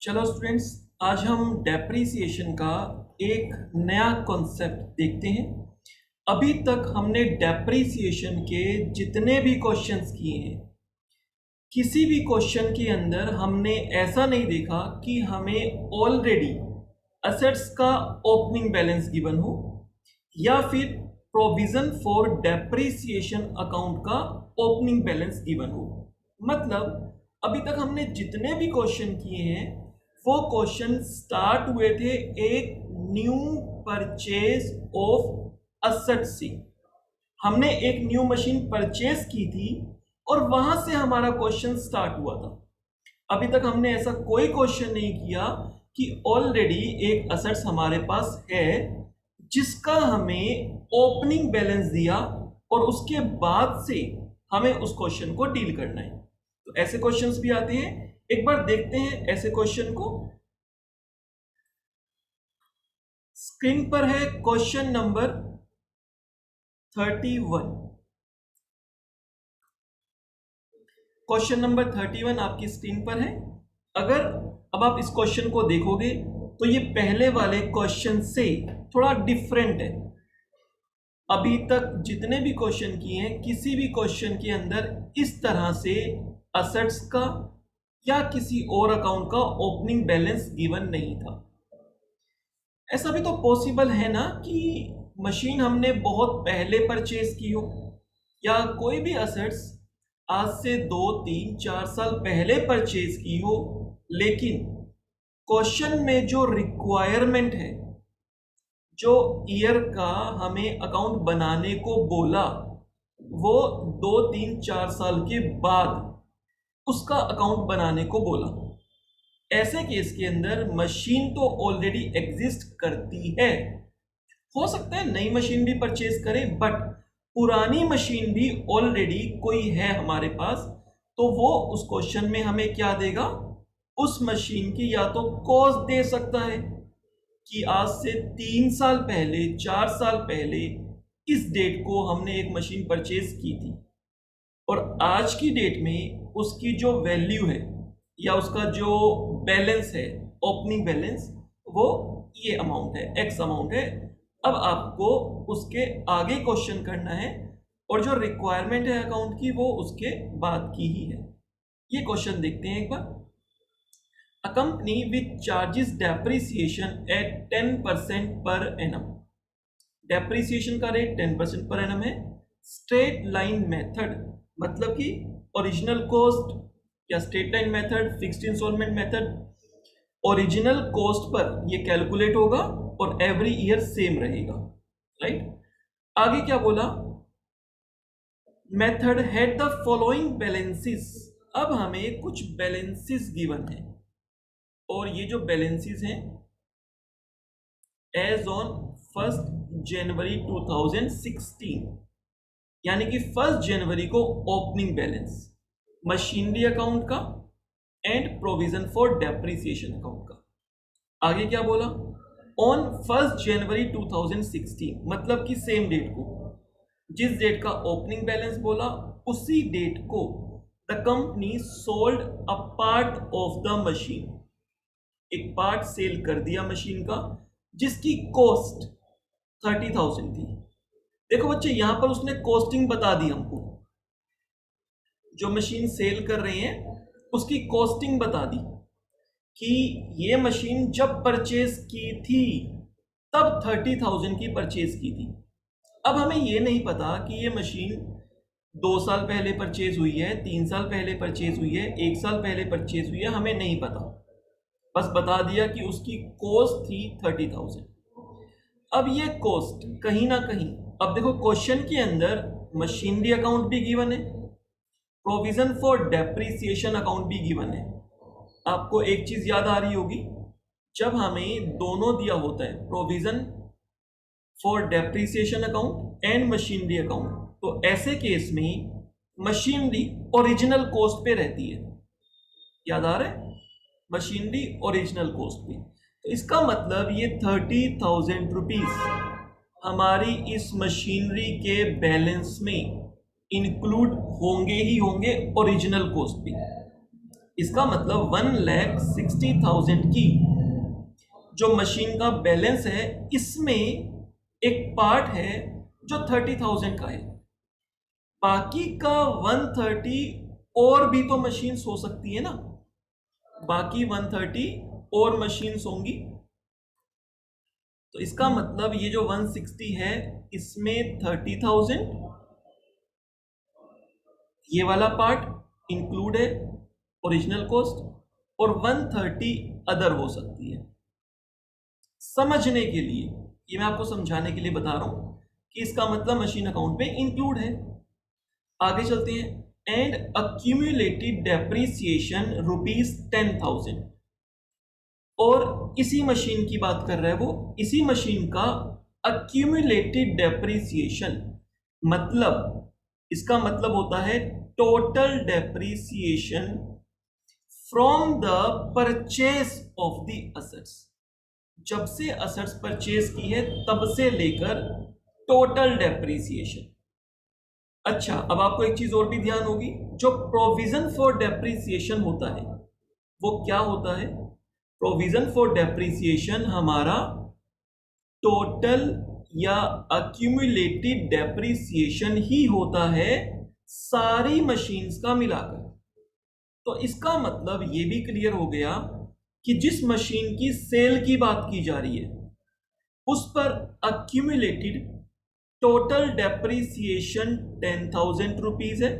चलो स्टूडेंट्स, आज हम डेप्रिसिएशन का एक नया कॉन्सेप्ट देखते हैं। अभी तक हमने डेप्रिसिएशन के जितने भी क्वेश्चंस किए हैं, किसी भी क्वेश्चन के अंदर हमने ऐसा नहीं देखा कि हमें ऑलरेडी असेट्स का ओपनिंग बैलेंस गिवन हो या फिर प्रोविजन फॉर डेप्रिसिएशन अकाउंट का ओपनिंग बैलेंस गिवन हो। मतलब अभी तक हमने जितने भी क्वेश्चन किए हैं वो क्वेश्चन स्टार्ट हुए थे एक न्यू परचेज ऑफ असेट से। हमने एक न्यू मशीन परचेज की थी और वहां से हमारा क्वेश्चन स्टार्ट हुआ था। अभी तक हमने ऐसा कोई क्वेश्चन नहीं किया कि ऑलरेडी एक असेट्स हमारे पास है जिसका हमें ओपनिंग बैलेंस दिया और उसके बाद से हमें उस क्वेश्चन को डील करना है। तो ऐसे क्वेश्चंस भी आते हैं, एक बार देखते हैं ऐसे क्वेश्चन को। स्क्रीन पर है क्वेश्चन नंबर 31। क्वेश्चन नंबर 31 आपकी स्क्रीन पर है। अगर अब आप इस क्वेश्चन को देखोगे तो ये पहले वाले क्वेश्चन से थोड़ा डिफरेंट है। अभी तक जितने भी क्वेश्चन किए हैं, किसी भी क्वेश्चन के अंदर इस तरह से असेट्स का या किसी और अकाउंट का ओपनिंग बैलेंस गिवन नहीं था। ऐसा भी तो पॉसिबल है ना कि मशीन हमने बहुत पहले परचेज की हो या कोई भी असेट्स आज से 2 3 4 साल पहले परचेज की हो, लेकिन क्वेश्चन में जो रिक्वायरमेंट है, जो ईयर का हमें अकाउंट बनाने को बोला, वो 2 3 4 साल के बाद उसका अकाउंट बनाने को बोला। ऐसे केस के अंदर मशीन तो ऑलरेडी एग्जिस्ट करती है। हो सकता है नई मशीन भी परचेज करें, बट पुरानी मशीन भी ऑलरेडी कोई है हमारे पास, तो वो उस क्वेश्चन में हमें क्या देगा, उस मशीन की या तो कॉस्ट दे सकता है कि आज से 3 साल पहले 4 साल पहले इस डेट को हमने एक मशीन परचेज की थी और आज की डेट में उसकी जो वैल्यू है या उसका जो बैलेंस है, ओपनिंग बैलेंस, वो ये अमाउंट है, एक्स अमाउंट है। अब आपको उसके आगे क्वेश्चन करना है और जो रिक्वायरमेंट है अकाउंट की वो उसके बाद की ही है। ये क्वेश्चन देखते हैं एक बार। A company which charges depreciation at 10% per annum. Depreciation का रेट 10% पर एनम है। स्ट्रेट लाइन मेथड मतलब कि ओरिजिनल कॉस्ट या straight line method, fixed instalment method, original cost पर ये कैलकुलेट होगा और एवरी ईयर सेम रहेगा, राइट। आगे क्या बोला, method had the following balances. अब हमें कुछ बैलेंसेस गिवन है और ये जो बैलेंसेस हैं एज ऑन 1 जनवरी 2016, यानी कि 1 जनवरी को ओपनिंग बैलेंस मशीनरी अकाउंट का and provision for depreciation account का। आगे क्या बोला, ऑन 1 जनवरी 2016 मतलब कि सेम डेट को, जिस डेट का ओपनिंग बैलेंस बोला उसी डेट को the company sold a part of the machine, एक पार्ट सेल कर दिया मशीन का जिसकी कॉस्ट 30,000 थी। देखो बच्चे, यहां पर उसने कॉस्टिंग बता दी हमको, जो मशीन सेल कर रहे हैं उसकी कॉस्टिंग बता दी कि ये मशीन जब परचेज की थी तब 30,000 की परचेज की थी। अब हमें ये नहीं पता कि ये मशीन 2 साल पहले परचेज हुई है, 3 साल पहले परचेज हुई है, 1 साल पहले परचेज हुई है, हमें नहीं पता। बस बता दिया कि उसकी कॉस्ट थी 30,000। अब ये कॉस्ट कहीं ना कहीं, अब देखो क्वेश्चन के अंदर मशीनरी अकाउंट भी गिवन है, प्रोविजन फॉर डेप्रिसिएशन अकाउंट भी गिवन है। आपको एक चीज याद आ रही होगी, जब हमें दोनों दिया होता है, provision for depreciation account and machinery account, तो ऐसे केस में मशीनरी ओरिजिनल कॉस्ट पे रहती है। याद आ रहा है, मशीनरी ओरिजिनल कॉस्ट पे। तो इसका मतलब ये 30,000 रुपीज हमारी इस मशीनरी के बैलेंस में इंक्लूड होंगे ही होंगे ओरिजिनल कॉस्ट पे। इसका मतलब 1,60,000 की जो मशीन का बैलेंस है, इसमें एक पार्ट है जो 30,000 का है, बाकी का 130 और भी तो मशीन्स हो सकती है ना, बाकी 130 और मशीन्स होंगी। तो इसका मतलब ये जो 160 है इसमें 30,000 ये वाला पार्ट इंक्लूड है, ओरिजिनल कॉस्ट, और 130 अदर हो सकती है। समझने के लिए, ये मैं आपको समझाने के लिए बता रहा हूं कि इसका मतलब मशीन अकाउंट में इंक्लूड है। आगे चलते हैं। एंड अक्यूमुलेटेड डेप्रिसिएशन ₹10,000, और इसी मशीन की बात कर रहा है वो, इसी मशीन का अक्यूमुलेटेड डेप्रिसिएशन, मतलब इसका मतलब होता है total depreciation from the purchase of the assets, जब से असेट्स परचेज की है तब से लेकर टोटल डेप्रिसिएशन। अच्छा, अब आपको एक चीज और भी ध्यान होगी, जो प्रोविजन फॉर डेप्रिसिएशन होता है वो क्या होता है? प्रोविजन फॉर डेप्रिसिएशन हमारा टोटल या अक्यूमुलेटेड डेप्रिसिएशन ही होता है सारी मशीन्स का मिलाकर। तो इसका मतलब ये भी क्लियर हो गया कि जिस मशीन की सेल की बात की जा रही है उस पर अक्यूमुलेटेड टोटल डेप्रिसिएशन 10,000 रुपीज है।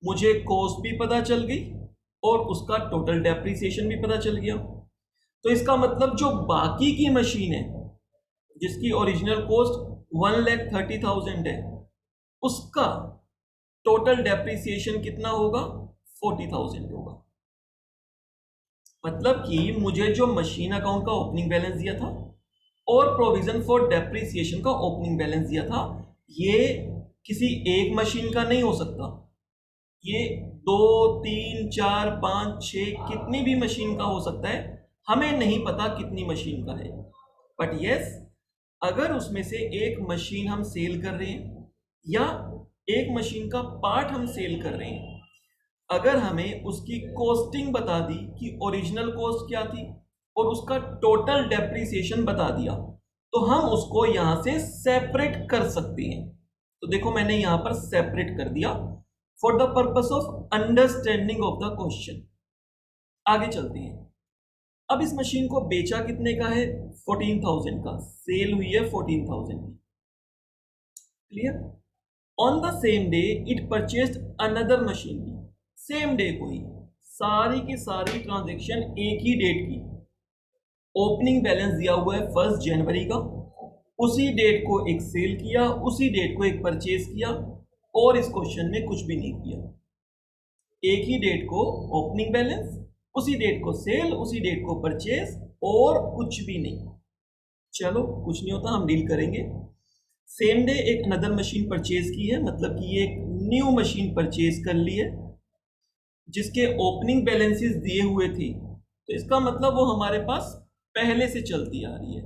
मुझे कॉस्ट भी पता चल गई और उसका टोटल डेप्रिसिएशन भी पता चल गया। तो इसका मतलब जो बाकी की मशीन है जिसकी ओरिजिनल कॉस्ट 1,30,000 है, उसका टोटल डेप्रिसिएशन कितना होगा? 40,000 होगा। मतलब कि मुझे जो मशीन अकाउंट का ओपनिंग बैलेंस दिया था और प्रोविजन फॉर डेप्रिसिएशन का ओपनिंग बैलेंस दिया था, ये किसी एक मशीन का नहीं हो सकता, ये 2, 3, 4, 5, 6 कितनी भी मशीन का हो सकता है, हमें नहीं पता कितनी मशीन का है। बट यस, अगर उसमें से एक मशीन हम सेल कर रहे हैं या एक मशीन का पार्ट हम सेल कर रहे हैं, अगर हमें उसकी कॉस्टिंग बता दी कि ओरिजिनल कॉस्ट क्या थी और उसका टोटल डेप्रिसिएशन बता दिया, तो हम उसको यहां से सेपरेट कर सकते हैं। तो देखो मैंने यहां पर सेपरेट कर दिया for the purpose of understanding of the question. आगे चलते हैं। अब इस मशीन को बेचा कितने का है? 14,000 का। सेल हुई है 14,000 की। Clear? On the same day it purchased another machine की। सेम डे को ही सारी की सारी ट्रांजेक्शन एक ही डेट की। ओपनिंग बैलेंस दिया हुआ है 1 जनवरी का, उसी डेट को एक सेल किया, उसी डेट को एक परचेज किया, और इस क्वेश्चन में कुछ भी नहीं किया। एक ही डेट को ओपनिंग बैलेंस, उसी डेट को सेल, उसी डेट को परचेज, और कुछ भी नहीं। चलो कुछ नहीं होता, हम डील करेंगे। सेम डे एक अनदर मशीन परचेज की है, मतलब कि ये एक न्यू मशीन परचेज कर ली है जिसके ओपनिंग बैलेंसेस दिए हुए थे, तो इसका मतलब वो हमारे पास पहले से चलती आ रही है।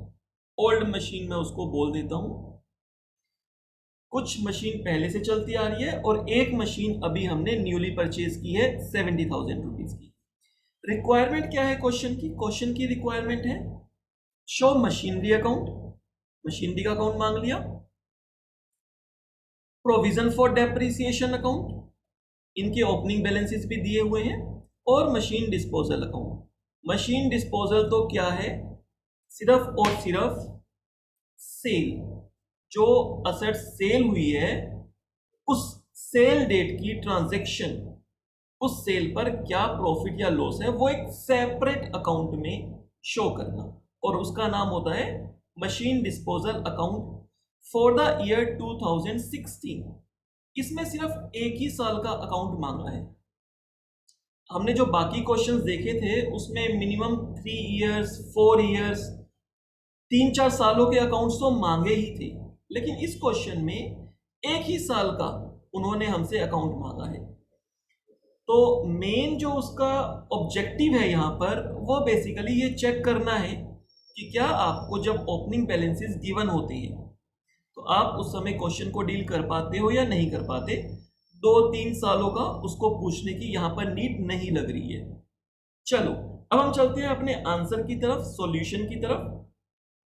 ओल्ड मशीन में उसको बोल देता हूं। कुछ मशीन पहले से चलती आ रही है और एक मशीन अभी हमने न्यूली परचेज की है 70,000 रुपीज की। रिक्वायरमेंट क्या है क्वेश्चन की? क्वेश्चन की रिक्वायरमेंट है शो मशीनरी अकाउंट, मशीनरी का अकाउंट मांग लिया, प्रोविजन फॉर डेप्रिसिएशन अकाउंट, इनके ओपनिंग बैलेंसेस भी दिए हुए हैं, और machine disposal account. Machine disposal तो क्या है? सिर्फ और सिर्फ सेल, जो असेट सेल हुई है उस सेल डेट की ट्रांजैक्शन, उस सेल पर क्या प्रॉफिट या लॉस है वो एक सेपरेट अकाउंट में शो करना, और उसका नाम होता है machine disposal account for the year 2016। इसमें सिर्फ एक ही साल का अकाउंट मांगा है। हमने जो बाकी क्वेश्चंस देखे थे उसमें मिनिमम 3 इयर्स, 4 इयर्स, 3-4 सालों के अकाउंट्स तो मांगे ही थे, लेकिन इस क्वेश्चन में एक ही साल का उन्होंने हमसे अकाउंट मांगा है। तो मेन जो उसका ऑब्जेक्टिव है यहाँ पर, वो बेसिकली ये चेक करना है कि क्या आपको जब ओपनिंग बैलेंसेस गिवन होते हैं तो आप उस समय क्वेश्चन को डील कर पाते हो या नहीं कर पाते। 2-3 सालों का उसको पूछने की यहां पर नीड नहीं लग रही है। चलो अब हम चलते हैं अपने आंसर की तरफ, सॉल्यूशन की तरफ।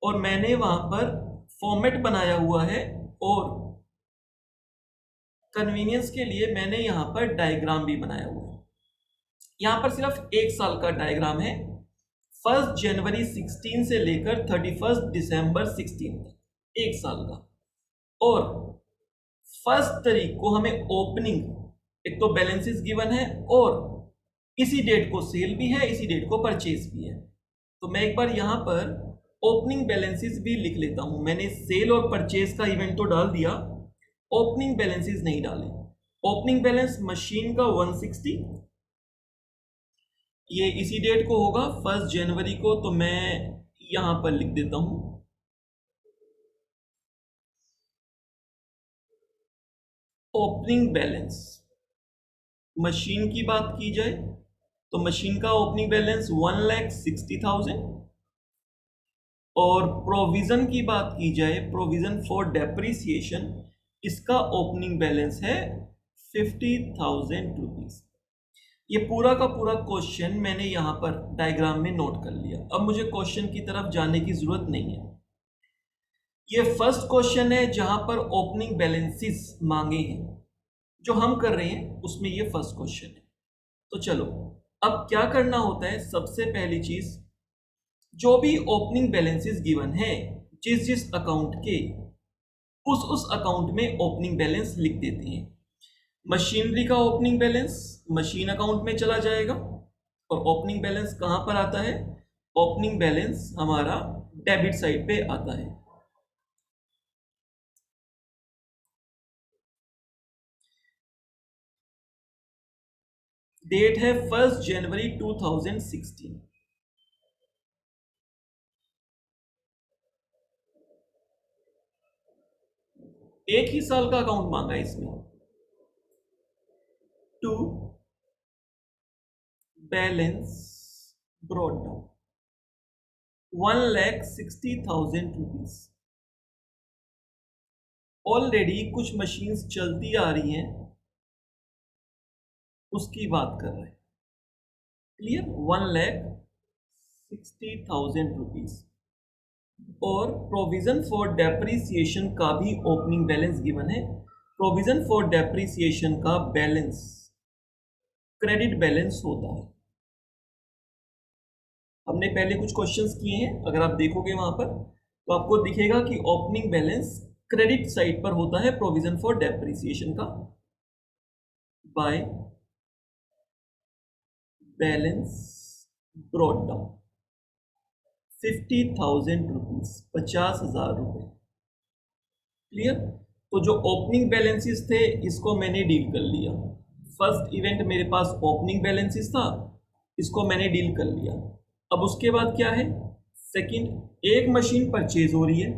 और मैंने वहां पर फॉर्मेट बनाया हुआ है और कन्वीनियंस के लिए मैंने यहां पर डायग्राम भी बनाया हुआ है। यहां पर सिर्फ 1 साल का डायग्राम है, 1 जनवरी 16 से लेकर 31 दिसंबर 16 तक, 1 साल का। और 1 तारीख को हमें ओपनिंग, एक तो बैलेंसेस गिवन है और इसी डेट को सेल भी है, इसी डेट को परचेज भी है। तो मैं एक बार यहां पर ओपनिंग बैलेंसेस भी लिख लेता हूं। मैंने सेल और परचेज का इवेंट तो डाल दिया, ओपनिंग बैलेंसेस नहीं डाले। ओपनिंग बैलेंस मशीन का 160, ये इसी डेट को होगा 1 जनवरी को, तो मैं यहां पर लिख देता हूं ओपनिंग बैलेंस। मशीन की बात की जाए तो मशीन का ओपनिंग बैलेंस 1,60,000 और प्रोविजन की बात की जाए, प्रोविजन फॉर डेप्रिसिएशन, इसका ओपनिंग बैलेंस है 50,000 रुपीज। ये पूरा का पूरा क्वेश्चन मैंने यहां पर डायग्राम में नोट कर लिया। अब मुझे क्वेश्चन की तरफ जाने की जरूरत नहीं है। ये फर्स्ट क्वेश्चन है जहां पर ओपनिंग बैलेंसेस मांगे हैं, जो हम कर रहे हैं उसमें ये फर्स्ट क्वेश्चन है। तो चलो अब क्या करना होता है, सबसे पहली चीज, जो भी ओपनिंग बैलेंसेस गिवन है जिस जिस अकाउंट के, उस अकाउंट में ओपनिंग बैलेंस लिख देते हैं। मशीनरी का ओपनिंग बैलेंस मशीन अकाउंट में चला जाएगा और ओपनिंग बैलेंस कहां पर आता है, ओपनिंग बैलेंस हमारा डेबिट साइड पे आता है। डेट है 1 जनवरी 2016। एक ही साल का अकाउंट मांगा है इसमें। To balance brought down 1,60,000 rupees. Already कुछ मशीन्स चलती आ रही हैं, उसकी बात कर रहे हैं। Clear, 1,60,000 rupees. और प्रोविजन फॉर डेप्रिसिएशन का भी ओपनिंग बैलेंस गिवन है। प्रोविजन फॉर डेप्रिसिएशन का बैलेंस क्रेडिट बैलेंस होता है। हमने पहले कुछ क्वेश्चंस किए हैं, अगर आप देखोगे वहां पर तो आपको दिखेगा कि ओपनिंग बैलेंस क्रेडिट साइड पर होता है प्रोविजन फॉर डेप्रिसिएशन का, by balance brought down 50,000 rupees, 50,000 रुपए। क्लियर, तो जो ओपनिंग बैलेंसेस थे इसको मैंने डील कर लिया। फर्स्ट इवेंट मेरे पास ओपनिंग बैलेंसेस था, इसको मैंने डील कर लिया। अब उसके बाद क्या है, सेकंड, एक मशीन परचेज हो रही है,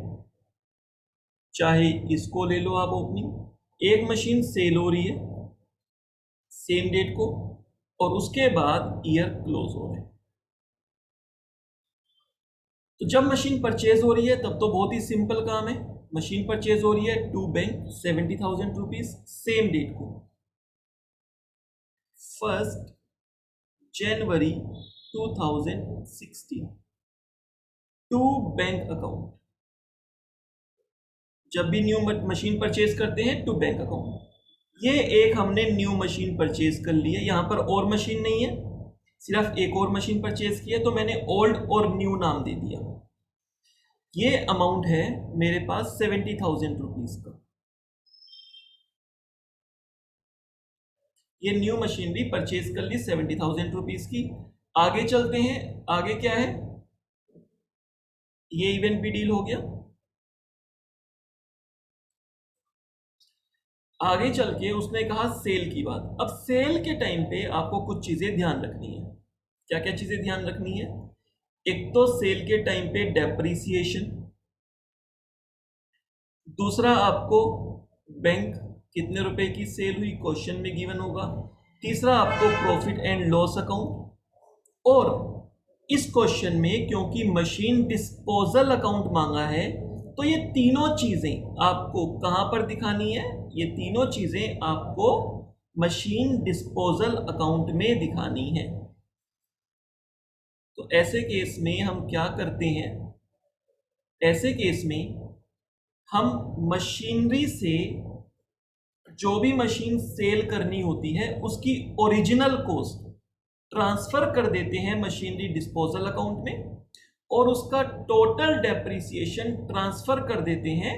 चाहे इसको ले लो आप ओपनिंग। एक मशीन सेल हो रही है सेम डेट को, और उसके बाद ईयर क्लोज हो रहा है। तो जब मशीन परचेज हो रही है तब तो बहुत ही सिंपल काम है। मशीन परचेज हो रही है to bank 70,000 rupees same date को, 1 जनवरी 2016 टू बैंक अकाउंट। जब भी न्यू मशीन परचेज करते हैं टू बैंक अकाउंट। ये एक हमने न्यू मशीन परचेज कर ली है, यहां पर और मशीन नहीं है, सिर्फ एक और मशीन परचेज की है, तो मैंने ओल्ड और न्यू नाम दे दिया। ये अमाउंट है मेरे पास 70,000 रुपीज का। ये न्यू मशीनरी परचेज कर ली 70,000 रुपीज की। आगे चलते हैं, आगे क्या है, ये इवेंट भी डील हो गया। आगे चल के उसने कहा सेल की बात। अब सेल के टाइम पे आपको कुछ चीजें ध्यान रखनी है। क्या क्या चीजें ध्यान रखनी है, एक तो सेल के टाइम पे डेप्रिसिएशन, दूसरा आपको बैंक कितने रुपए की सेल हुई क्वेश्चन में गिवन होगा, तीसरा आपको प्रॉफिट एंड लॉस अकाउंट। और इस क्वेश्चन में क्योंकि मशीन डिस्पोजल अकाउंट मांगा है तो ये तीनों चीजें आपको कहां पर दिखानी है, ये तीनों चीजें आपको मशीन डिस्पोजल अकाउंट में दिखानी है। तो ऐसे केस में हम क्या करते हैं, ऐसे केस में हम मशीनरी से जो भी मशीन सेल करनी होती है उसकी ओरिजिनल कॉस्ट ट्रांसफर कर देते हैं मशीनरी डिस्पोजल अकाउंट में, और उसका टोटल डेप्रिसिएशन ट्रांसफर कर देते हैं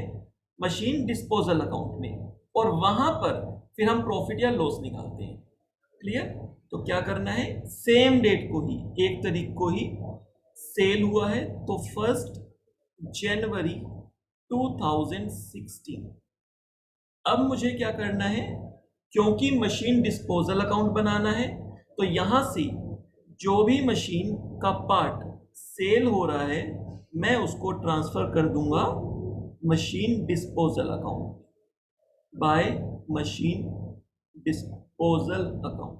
मशीन डिस्पोजल अकाउंट में, और वहां पर फिर हम प्रॉफिट या लॉस निकालते हैं। क्लियर? तो क्या करना है, सेम डेट को ही, 1 तारीख को ही सेल हुआ है, तो 1 जनवरी 2016। अब मुझे क्या करना है, क्योंकि मशीन डिस्पोजल अकाउंट बनाना है, तो यहां से जो भी मशीन का पार्ट सेल हो रहा है मैं उसको ट्रांसफर कर दूंगा machine disposal account, bye machine disposal account.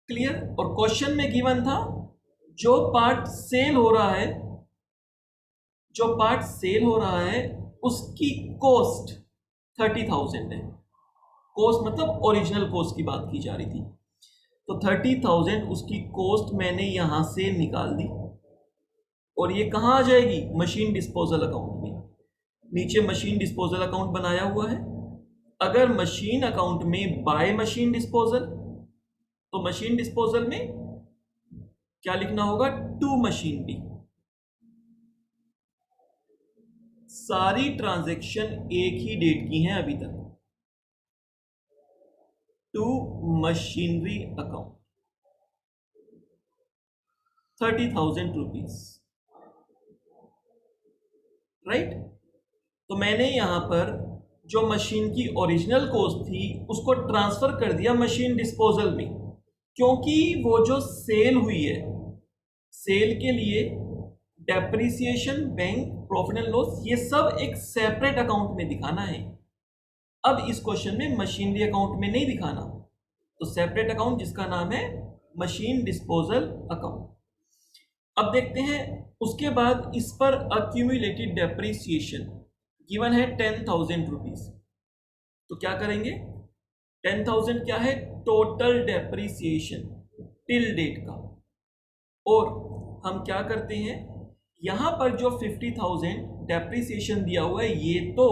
Clear? और क्वेश्चन में गिवन था जो पार्ट सेल हो रहा है, जो पार्ट सेल हो रहा है उसकी कॉस्ट 30,000 है। कॉस्ट मतलब ओरिजिनल कॉस्ट की बात की जा रही थी, तो 30,000 उसकी कॉस्ट मैंने यहां से निकाल दी, और ये कहां आ जाएगी, मशीन डिस्पोजल अकाउंट में। नीचे मशीन डिस्पोजल अकाउंट बनाया हुआ है। अगर मशीन अकाउंट में बाय मशीन डिस्पोजल, तो मशीन डिस्पोजल में क्या लिखना होगा, टू मशीन डी। सारी ट्रांजैक्शन एक ही डेट की हैं अभी तक, to machinery account 30,000 rupees, right. तो मैंने यहां पर जो मशीन की ओरिजिनल कॉस्ट थी उसको ट्रांसफर कर दिया मशीन डिस्पोजल में, क्योंकि वो जो सेल हुई है, सेल के लिए depreciation, bank, profit and loss, ये सब एक सेपरेट अकाउंट में दिखाना है। अब इस क्वेश्चन में मशीनरी अकाउंट में नहीं दिखाना, तो सेपरेट अकाउंट जिसका नाम है मशीन डिस्पोजल अकाउंट। अब देखते हैं उसके बाद इस पर अक्यूमुलेटेड डेप्रिसिएशन गिवन है 10,000 रुपीज। तो क्या करेंगे, 10,000 क्या है, टोटल डेप्रिसिएशन टिल डेट का, और हम क्या करते हैं, यहां पर जो 50,000 डेप्रिसिएशन दिया हुआ है ये तो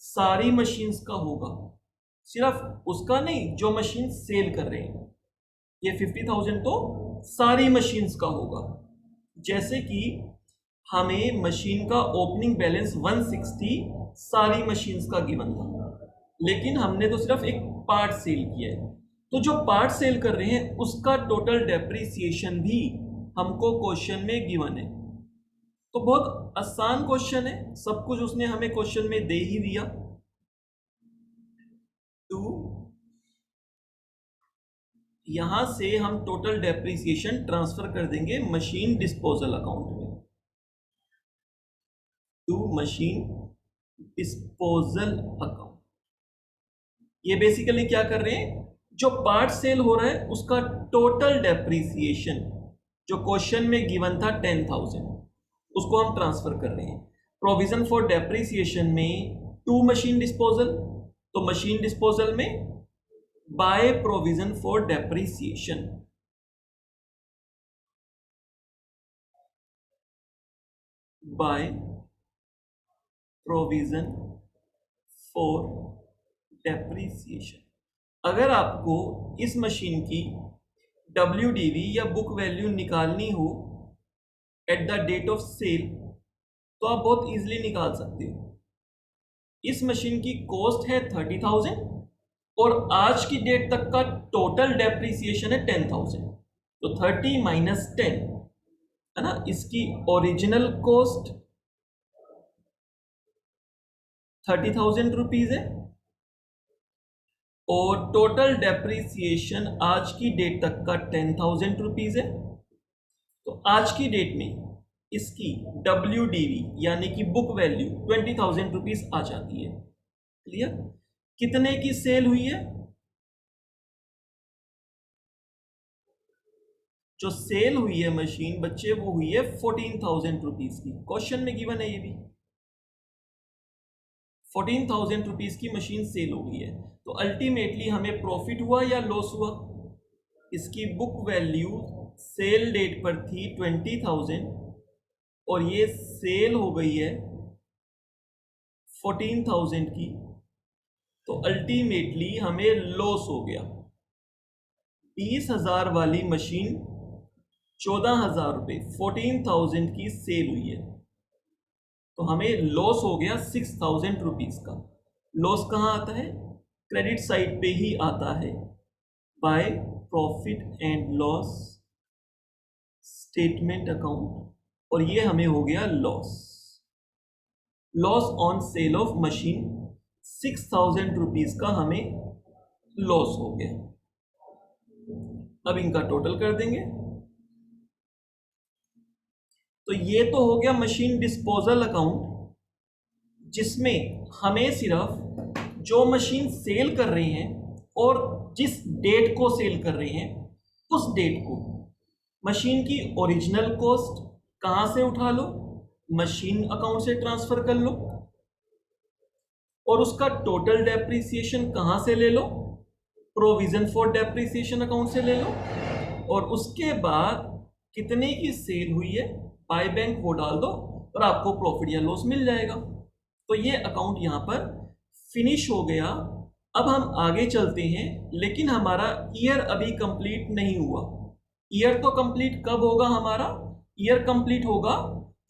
सारी मशीन्स का होगा, सिर्फ उसका नहीं जो मशीन सेल कर रहे हैं। ये 50,000 तो सारी मशीन्स का होगा। जैसे कि हमें मशीन का ओपनिंग बैलेंस 160 सारी मशीन्स का गिवन था, लेकिन हमने तो सिर्फ एक पार्ट सेल किया है, तो जो पार्ट सेल कर रहे हैं उसका टोटल डेप्रिसिएशन भी हमको क्वेश्चन में गिवन है। तो बहुत आसान क्वेश्चन है, सब कुछ उसने हमें क्वेश्चन में दे ही दिया। तो यहां से हम टोटल डेप्रिसिएशन ट्रांसफर कर देंगे मशीन डिस्पोजल अकाउंट में, टू मशीन डिस्पोजल अकाउंट। ये बेसिकली क्या कर रहे हैं, जो पार्ट सेल हो रहा है उसका टोटल डेप्रिसिएशन जो क्वेश्चन में गिवन था 10,000, उसको हम ट्रांसफर कर रहे हैं। प्रोविजन फॉर डेप्रिसिएशन में टू मशीन डिस्पोजल, तो मशीन डिस्पोजल में by provision for depreciation, by provision for depreciation. अगर आपको इस मशीन की WDV या बुक वैल्यू निकालनी हो at the date of sale, तो आप बहुत इजीली निकाल सकते हो। इस मशीन की कॉस्ट है 30,000 और आज की डेट तक का टोटल डेप्रिसिएशन है 10,000, तो 30 माइनस 10 है ना, इसकी ओरिजिनल कॉस्ट 30,000 रुपीज है, और टोटल डेप्रिसिएशन आज की डेट तक का 10,000 रुपीज है। तो आज की डेट में इसकी WDV यानी कि बुक वैल्यू 20,000 रुपीज आ जाती है। क्लियर? कितने की सेल हुई है, जो सेल हुई है मशीन बच्चे वो हुई है 14,000 रुपीज की, क्वेश्चन में गिवन है ये भी 14,000 रुपीज की मशीन सेल हो गई है, तो अल्टीमेटली हमें प्रॉफिट हुआ या लॉस हुआ? इसकी बुक वैल्यू सेल डेट पर थी 20,000 और ये सेल हो गई है 14,000 की, तो अल्टीमेटली हमें लॉस हो गया। 20,000 वाली मशीन 14,000 रुपये, 14,000 की सेल हुई है, तो हमें लॉस हो गया 6,000 रुपीज का। लॉस कहाँ आता है? क्रेडिट साइड पे ही आता है, by profit and loss statement account, और ये हमें हो गया loss. Loss on sale of machine 6,000 rupees का हमें लॉस हो गया। अब इनका टोटल कर देंगे, तो ये तो हो गया मशीन डिस्पोजल अकाउंट, जिसमें हमें सिर्फ जो मशीन सेल कर रहे हैं और जिस डेट को सेल कर रहे हैं उस डेट को, मशीन की ओरिजिनल कॉस्ट कहां से उठा लो, मशीन अकाउंट से ट्रांसफर कर लो, और उसका टोटल डेप्रिसिएशन कहां से ले लो, प्रोविजन फॉर डेप्रिसिएशन अकाउंट से ले लो, और उसके बाद कितने की सेल हुई है बाय बैंक वो डाल दो और आपको प्रॉफिट या लॉस मिल जाएगा। तो ये अकाउंट यहां पर फिनिश हो गया। अब हम आगे चलते हैं, लेकिन हमारा ईयर अभी कंप्लीट नहीं हुआ। ईयर तो कंप्लीट कब होगा हमारा? ईयर कंप्लीट होगा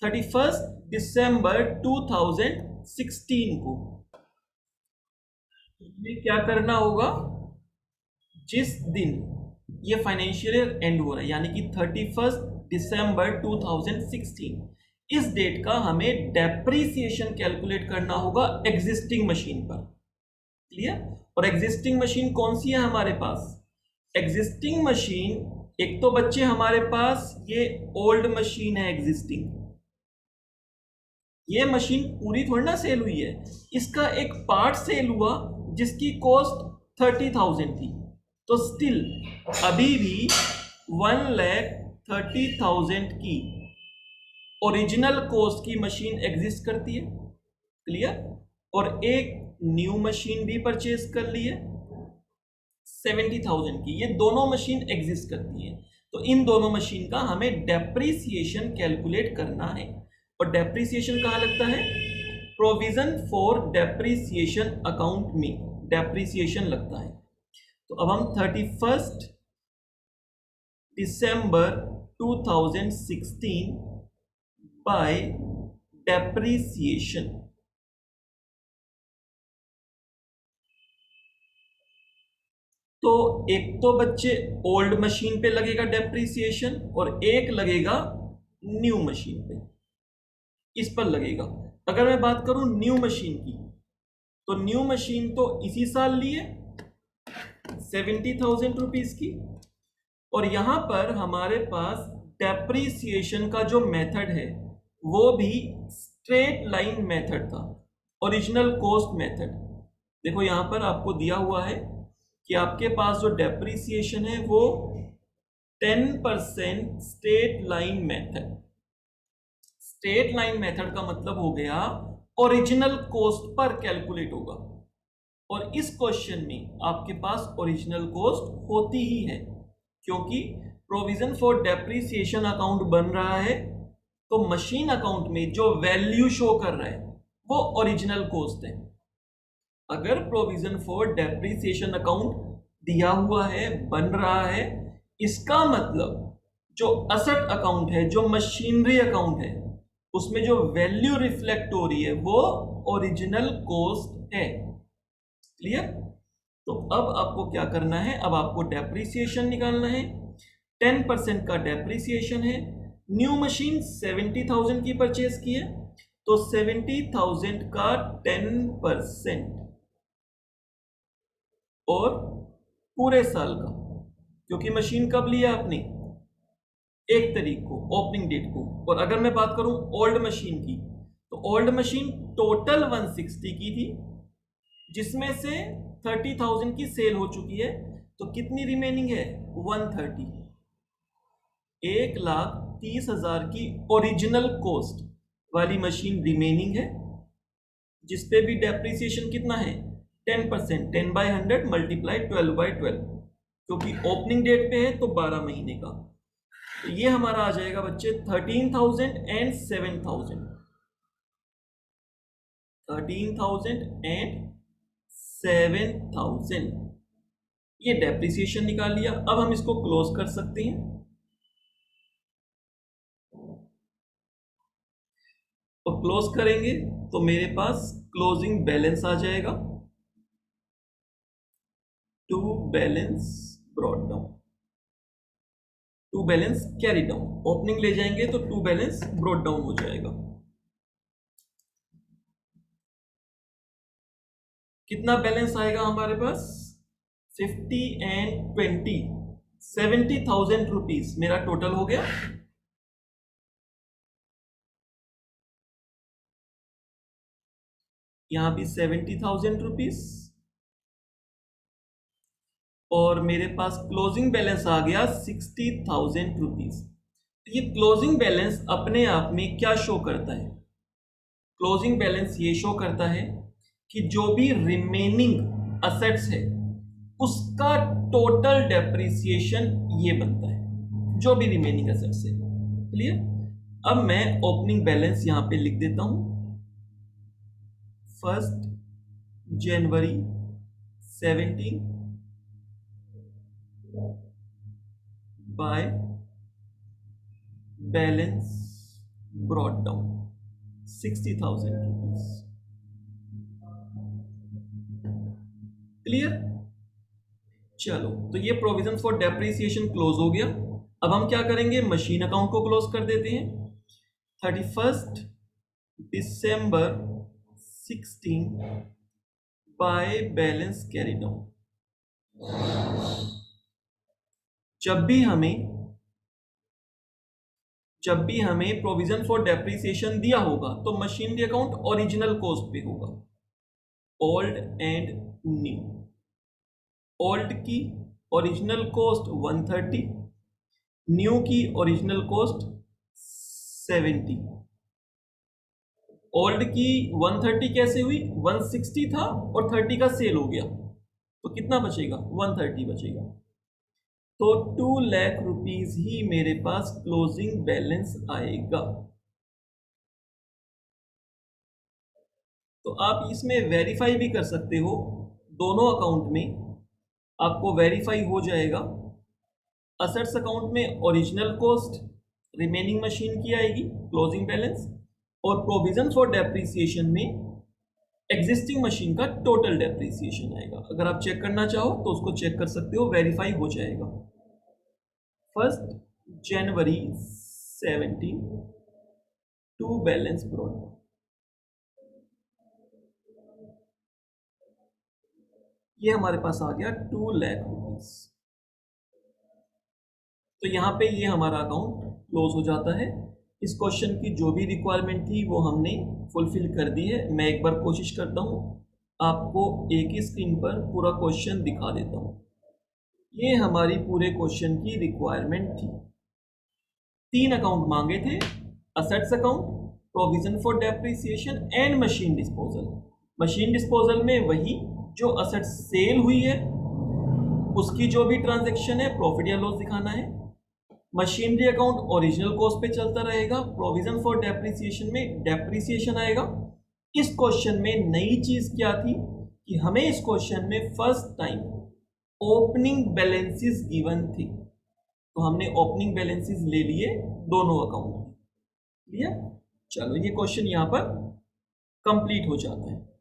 31 दिसंबर 2016 को। ये क्या करना होगा? जिस दिन ये फाइनेंशियल ईयर एंड हो रहा है, यानी कि 31 दिसंबर 2016, इस डेट का हमें डेप्रीसिएशन कैलकुलेट करना होगा एग्जिस्टिंग मशीन पर। क्लियर? और एग्जिस्टिंग मशीन कौन सी है हमारे पास? एग्जिस्टिंग मशीन, एक तो बच्चे हमारे पास ये ओल्ड मशीन है एग्जिस्टिंग, ये मशीन पूरी थोड़ी ना सेल हुई है, इसका एक पार्ट सेल हुआ जिसकी कॉस्ट 30,000 थी, तो स्टिल अभी भी 1,30,000 की ओरिजिनल कॉस्ट की मशीन एग्जिस्ट करती है। क्लियर? और एक न्यू मशीन भी परचेज कर ली है 70,000 की, ये दोनों मशीन एग्जिस्ट करती है। तो इन दोनों मशीन का हमें डेप्रीसिएशन कैलकुलेट करना है, और डेप्रीसिएशन कहाँ लगता है? प्रोविजन फॉर डेप्रीसिएशन अकाउंट में डेप्रीसिएशन लगता है। तो अब हम 31 दिसंबर 2016 बाय डेप्रीसिएशन, तो एक तो बच्चे ओल्ड मशीन पे लगेगा डेप्रीसिएशन और एक लगेगा न्यू मशीन पे, इस पर लगेगा। अगर मैं बात करूं न्यू मशीन की, तो न्यू मशीन तो इसी साल ली है 70,000 रुपीज की, और यहां पर हमारे पास डेप्रीसिएशन का जो मेथड है वो भी स्ट्रेट लाइन मेथड था, ओरिजिनल कॉस्ट मेथड। देखो यहां पर आपको दिया हुआ है कि आपके पास जो डेप्रीसिएशन है वो 10% straight line method. Straight line method का मतलब हो गया ओरिजिनल कॉस्ट पर कैलकुलेट होगा, और इस क्वेश्चन में आपके पास ओरिजिनल कॉस्ट होती ही है, क्योंकि प्रोविजन फॉर डेप्रीसिएशन अकाउंट बन रहा है, तो मशीन अकाउंट में जो वैल्यू शो कर रहा है वो ओरिजिनल कॉस्ट है। अगर प्रोविजन फॉर डेप्रीसिएशन अकाउंट दिया हुआ है, बन रहा है, इसका मतलब जो असेट अकाउंट है, जो मशीनरी अकाउंट है, उसमें जो वैल्यू रिफ्लेक्ट हो रही है वो ओरिजिनल कॉस्ट है। क्लियर? तो अब आपको क्या करना है? अब आपको डेप्रीसिएशन निकालना है। 10% का डेप्रीसिएशन है। न्यू मशीन 70,000 की परचेज की है, तो 70,000 का 10% और पूरे साल का, क्योंकि मशीन कब लिया आपने? 1 तारीख को, ओपनिंग डेट को। और अगर मैं बात करूं ओल्ड मशीन की, तो ओल्ड मशीन टोटल 160 की थी, जिसमें से 30,000 की सेल हो चुकी है, तो कितनी रिमेनिंग है? 130। 1,30,000 की ओरिजिनल कॉस्ट वाली मशीन रिमेनिंग है, जिसपे भी डेप्रिसिएशन कितना है 10%, 10/100 मल्टीप्लाई 12/12, क्योंकि ओपनिंग डेट पे है तो 12 महीने का। तो ये हमारा आ जाएगा बच्चे 13,000 एंड 7,000, 13,000 एंड 7,000। ये डेप्रिसिएशन निकाल लिया। अब हम इसको क्लोज कर सकते हैं। तो क्लोज करेंगे तो मेरे पास क्लोजिंग बैलेंस आ जाएगा, to balance brought down, to balance carry down. Opening ले जाएंगे तो टू बैलेंस ब्रॉट डाउन हो जाएगा। कितना बैलेंस आएगा हमारे पास 50 एंड 20, 70,000 रुपीज मेरा टोटल हो गया। यहां भी 70,000 रुपीज और मेरे पास क्लोजिंग बैलेंस आ गया 60,000 रुपीज। ये क्लोजिंग बैलेंस अपने आप में क्या शो करता है? क्लोजिंग बैलेंस ये शो करता है कि जो भी रिमेनिंग असेट्स है उसका टोटल डेप्रिसिएशन ये बनता है, जो भी रिमेनिंग असेट्स है। क्लियर? अब मैं ओपनिंग बैलेंस यहां पे लिख देता हूं, 1 जनवरी 17 by balance brought down 60,000 rupees. Clear? चलो, तो ये प्रोविजन फॉर डेप्रिसिएशन क्लोज हो गया। अब हम क्या करेंगे, मशीन अकाउंट को क्लोज कर देते हैं। 31 दिसंबर 16 बाय बैलेंस कैरी डाउन। जब भी हमें प्रोविजन फॉर डेप्रिसिएशन दिया होगा तो मशीनरी अकाउंट ओरिजिनल कॉस्ट पे होगा, ओल्ड एंड न्यू। ओल्ड की ओरिजिनल कॉस्ट 130, न्यू की ओरिजिनल कॉस्ट 70। ओल्ड की 130 कैसे हुई, 160 था और 30 का सेल हो गया, तो कितना बचेगा 130 बचेगा। तो 2 लाख रुपीज ही मेरे पास क्लोजिंग बैलेंस आएगा। तो आप इसमें वेरीफाई भी कर सकते हो, दोनों अकाउंट में आपको वेरीफाई हो जाएगा। असेट्स अकाउंट में ओरिजिनल कॉस्ट रिमेनिंग मशीन की आएगी क्लोजिंग बैलेंस, और प्रोविजन फॉर डेप्रिसिएशन में एग्जिस्टिंग मशीन का टोटल डेप्रिसिएशन आएगा। अगर आप चेक करना चाहो तो उसको चेक कर सकते हो, वेरीफाई हो जाएगा। 1 जनवरी 17 टू बैलेंस ब्रॉट, ये हमारे पास आ गया 2 लाख रुपीज। तो यहाँ पे ये हमारा अकाउंट क्लोज हो जाता है। इस क्वेश्चन की जो भी रिक्वायरमेंट थी वो हमने फुलफिल कर दी है। मैं एक बार कोशिश करता हूँ आपको एक ही स्क्रीन पर पूरा क्वेश्चन दिखा देता हूँ। ये हमारी पूरे क्वेश्चन की रिक्वायरमेंट थी। 3 अकाउंट मांगे थे, assets account, provision for depreciation and machine disposal. Machine disposal में वही जो असेट सेल हुई है उसकी जो भी ट्रांजैक्शन है प्रॉफिट या लॉस दिखाना है। मशीनरी अकाउंट ओरिजिनल कॉस्ट पे चलता रहेगा। प्रोविजन फॉर डेप्रिसिएशन में डेप्रिसिएशन आएगा। इस क्वेश्चन में नई चीज क्या थी कि हमें इस क्वेश्चन में first time opening balances given थी, तो हमने ओपनिंग बैलेंसेस ले लिए दोनों अकाउंट में। क्लियर? चलो, ये क्वेश्चन यहां पर कंप्लीट हो जाता है।